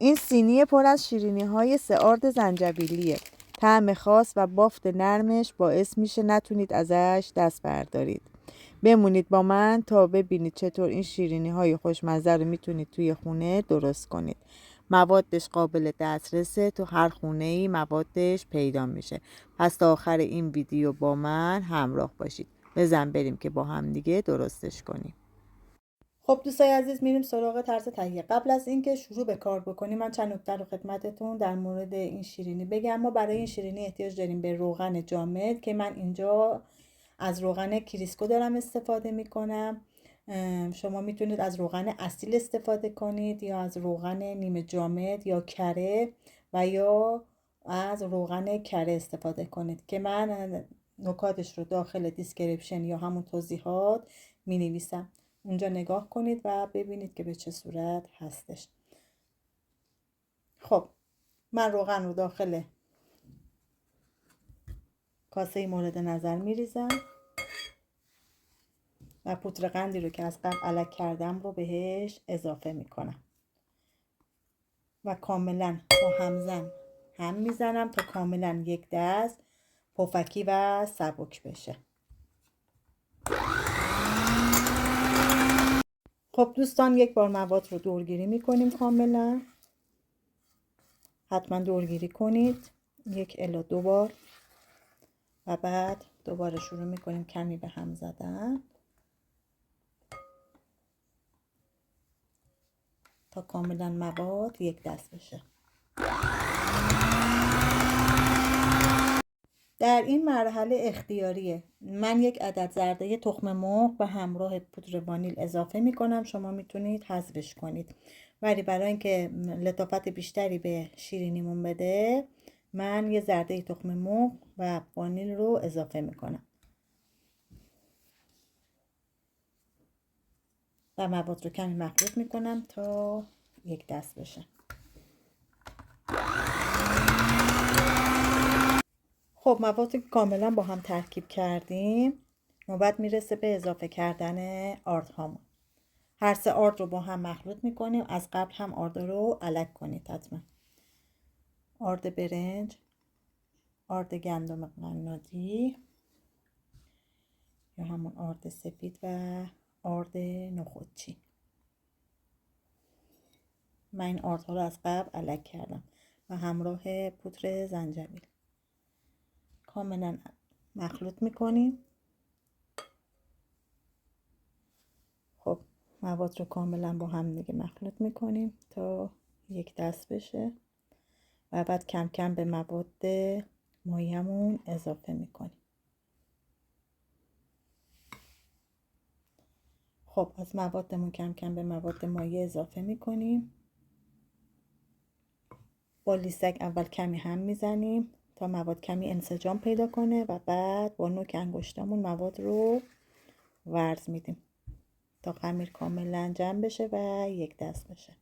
این سینی پر از شیرینی‌های 3 آرد زنجبیلیه. طعم خاص و بافت نرمش باعث میشه نتونید ازش دست بردارید. بمونید با من تا ببینید چطور این شیرینی‌های خوشمزه رو میتونید توی خونه درست کنید. موادش قابل دسترسه، تو هر خونه‌ای موادش پیدا میشه. پس تا آخر این ویدیو با من همراه باشید. بزن بریم که با هم دیگه درستش کنیم. خب دوستای عزیز، میریم سراغ طرز تهیه. قبل از اینکه شروع به کار بکنیم من چند نکته رو خدمتتون در مورد این شیرینی بگم. ما برای این شیرینی احتیاج داریم به روغن جامد که من اینجا از روغن کریسکو دارم استفاده میکنم. شما میتونید از روغن اصیل استفاده کنید یا از روغن نیمه جامد یا کره و یا از روغن کره استفاده کنید که من نکاتش رو داخل دیسکریپشن یا همون توضیحات می نویسم. اونجا نگاه کنید و ببینید که به چه صورت هستش. خب من روغن رو داخل کاسه مورد نظر می ریزم و پودر قندی رو که از قبل الک کردم رو بهش اضافه می کنم و کاملا با همزن هم میزنم تا کاملا یک دست پفکی و سبک بشه. خب دوستان، یک بار مواد رو دورگیری میکنیم کاملا. حتما دورگیری کنید 1 الی 2 بار و بعد دوباره شروع میکنیم کمی به هم زدن تا کاملا مواد یک دست بشه. در این مرحله اختیاریه. من 1 عدد زرده تخم مرغ به همراه پودر وانیل اضافه می کنم. شما میتونید حذفش کنید، ولی برای اینکه لطافت بیشتری به شیرینیمون بده من 1 زرده تخم مرغ و وانیل رو اضافه می کنم و مواد رو کمی مخلوط می کنم تا یک دست بشه. خب مواد رو کاملا با هم ترکیب کردیم. نوبت میرسه به اضافه کردن آردهامون. هر 3 آرد رو با هم مخلوط میکنیم. از قبل هم آرد رو الک کنید حتما. آرد برنج، آرد گندم قنادی یا همون آرد سفید و آرد نخودچی. من این آردها رو از قبل الک کردم و همراه پودر زنجبیل کاملا مخلوط میکنیم. خب مواد رو کاملا با هم دیگه مخلوط میکنیم تا یک دست بشه و بعد کم کم به مواد مایمون اضافه میکنیم. خب از موادمون کم کم به مواد مایع اضافه میکنیم. با لیسک اول کمی هم میزنیم تا مواد کمی انسجام پیدا کنه و بعد با نوک انگشتمون مواد رو ورز میدیم تا خمیر کاملا جمع بشه و یک دست بشه.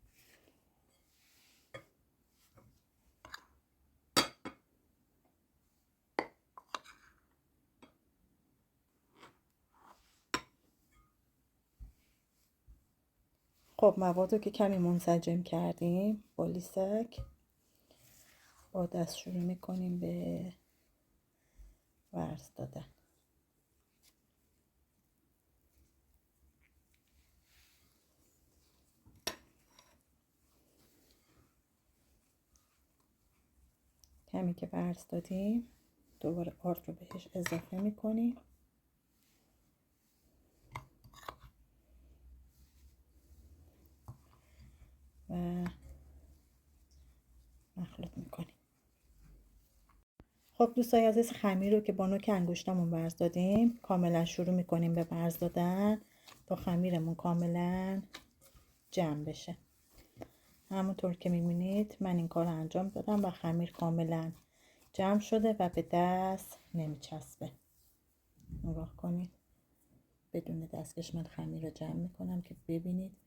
خب مواد رو که کمی منسجم کردیم با لیسک با دست شروع میکنیم به ورز دادن. کمی که ورز دادیم دوباره آرد رو بهش اضافه میکنیم و مخلوط میکنیم. خب دوستای عزیز، خمیر رو که با نوک انگشتمون ورز دادیم کاملا شروع میکنیم به ورز دادن تا خمیرمون کاملا جمع بشه. همونطور که میبینید من این کار رو انجام دادم و خمیر کاملا جمع شده و به دست نمیچسبه. نگاه کنید، بدون دستکش من خمیر رو جمع میکنم که ببینید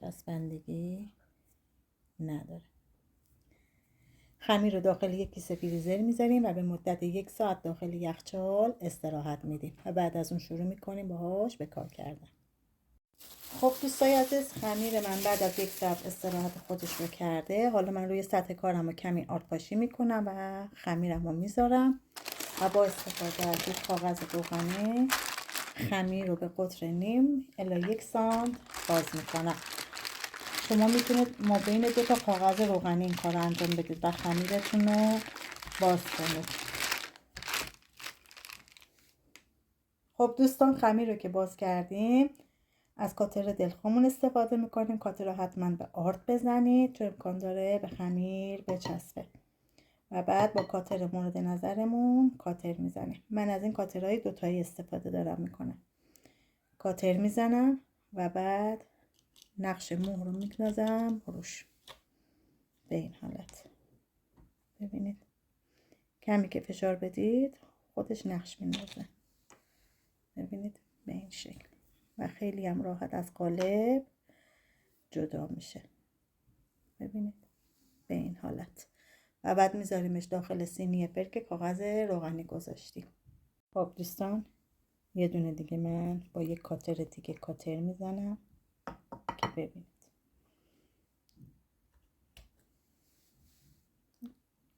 چسبندگی نداره. خمیر رو داخل یک کیسه فریزر میذاریم و به مدت 1 ساعت داخل یخچال استراحت میدیم و بعد از اون شروع میکنیم باهاش به کار کردن. خب دوستای عزیز، خمیر من بعد از 1 ساعت استراحت خودش رو کرده. حالا من روی سطح کارم رو کمی آرپاشی میکنم و خمیرم رو میذارم و با استفاده از یک کاغذ روغنی خمیر رو به قطر نیم الی 1 سانت باز میکنم. شما میتونید مابین 2 تا کاغذ روغنی این کار رو انجام بدید و خمیرتون رو باز کنید. خب دوستان، خمیر رو که باز کردیم از کاتر دلخومون استفاده میکنیم. کاتر رو حتما به آرد بزنید چون امکان داره به خمیر بچسبه و بعد با کاتر مورد نظرمون کاتر میزنیم. من از این کاترهای 2 تایی استفاده دارم میکنم. کاتر میزنم و بعد نقش مهر رو میندازم روش به این حالت. ببینید کمی که فشار بدید خودش نقش میندازه. ببینید به این شکل و خیلی هم راحت از قالب جدا میشه. ببینید به این حالت و بعد میذاریمش داخل سینی فر که کاغذ روغنی گذاشتیم. خب دوستان، یه دونه دیگه من با یک کاتر دیگه کاتر میزنم که ببینید.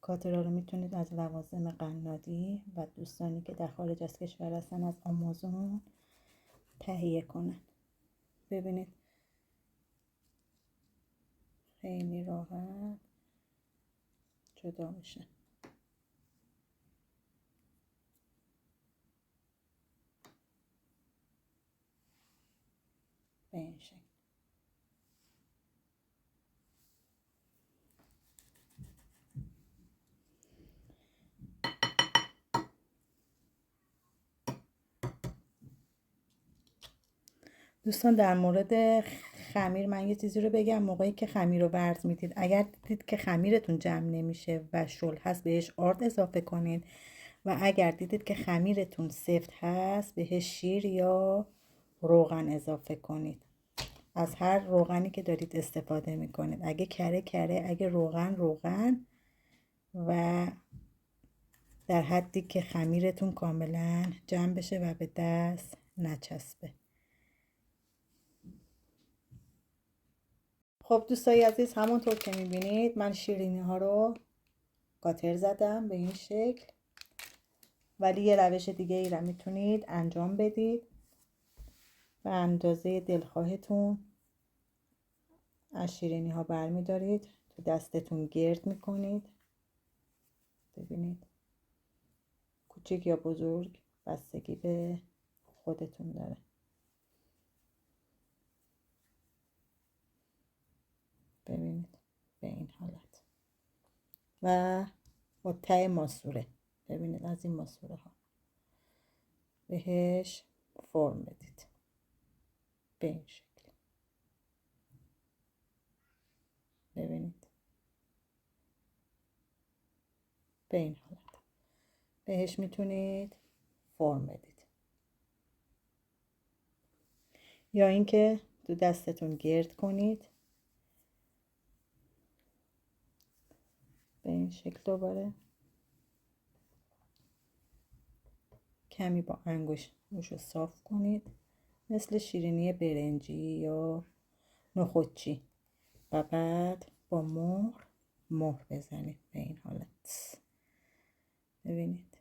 کاترها رو میتونید از لوازم قنادی و دوستانی که در خارج از کشور هستن از آمازون تهیه کنن. ببینید خیلی راحت جدا میشه. به این شکل. دوستان در مورد خمیر من یه چیزی رو بگم. موقعی که خمیر رو ورز میدید، اگر دیدید که خمیرتون جمع نمیشه و شل هست بهش آرد اضافه کنید و اگر دیدید که خمیرتون سفت هست بهش شیر یا روغن اضافه کنید. از هر روغنی که دارید استفاده میکنید. اگه کره اگه روغن و در حدی که خمیرتون کاملا جمع بشه و به دست نچسبه. خب دوستای عزیز، همونطور که میبینید من شیرینی ها رو کاتر زدم به این شکل، ولی یه روش دیگه ای را میتونید انجام بدید. به اندازه دلخواهتون از شیرینی ها برمیدارید، تو دستتون گرد میکنید. ببینید کوچیک یا بزرگ بستگی به خودتون داره. ببینید به این حالت و با ته ماسوره. ببینید از این ماسوره ها بهش فرم بدید به این شکل. ببینید به این حالت بهش میتونید فرم بدید یا اینکه تو دستتون گرد کنید به این شکل. دوباره کمی با انگشت روش رو صاف کنید مثل شیرینی برنجی یا نخودچی و بعد با مهر بزنید به این حالت. ببینید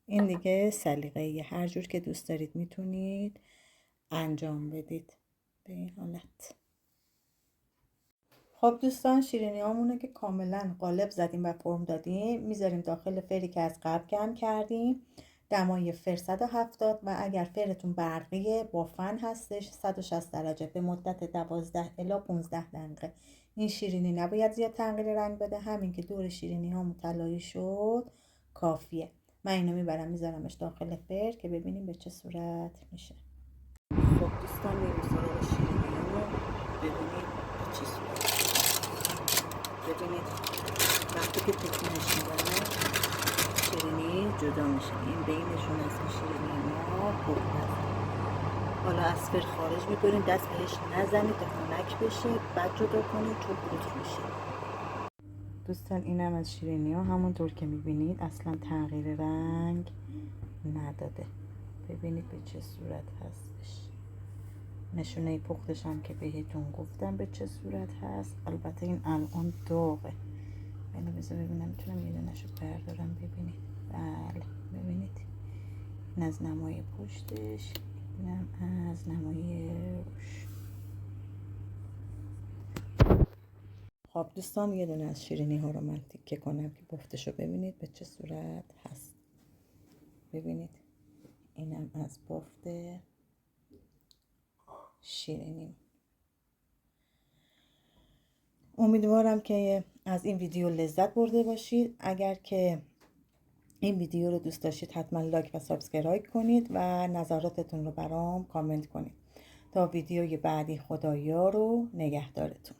این دیگه سلیقه‌ای، هر جور که دوست دارید میتونید انجام بدید به این حالت. خب دوستان، شیرینی هامونو که کاملا قالب زدیم و فرم دادیم میذاریم داخل فری که از قبل گرم کردیم. دمای فر 170 و اگر فرتون برقیه با فن هستش 160 درجه به مدت 12 الی 15 دقیقه. این شیرینی نباید زیاد تغییر رنگ بده، همین که دور شیرینی ها طلایی شد کافیه. من اینو میبرم میذارمش داخل فر که ببینیم به چه صورت میشه. خب دوستان، میریم سراغ شیرینی ها. ببینید به چه صورت. ببینید وقتی که تکونش میدن شیرینی جدا میشه. این بینشون از این شیرینی ما بغض. حالا از فر خارج میکنید، دست بهش نزنید تا خنک بشه، بعد جدا کنید چون قوط میشه. دوستان اینم از شیرینی ها. همونطور که میبینید اصلا تغییر رنگ نداده. ببینید به چه صورت هستش. نشونه پختش هم که بهتون گفتم به چه صورت هست. البته این الان داغه، یعنی بذار ببینم میتونم یه دونه‌شو بردارم ببینید. بله ببینید این از نمای پشتش، اینم از نمای روش. خب دوستان یه دونه از شیرینی ها رو من تیکه کنم که بفتشو ببینید به چه صورت هست. ببینید اینم از بافت شیرینی. امیدوارم که از این ویدیو لذت برده باشید. اگر که این ویدیو رو دوست داشتید حتما لایک و سابسکرایب کنید و نظراتتون رو برام کامنت کنید. تا ویدیوی بعدی خدایا رو نگهدارتون.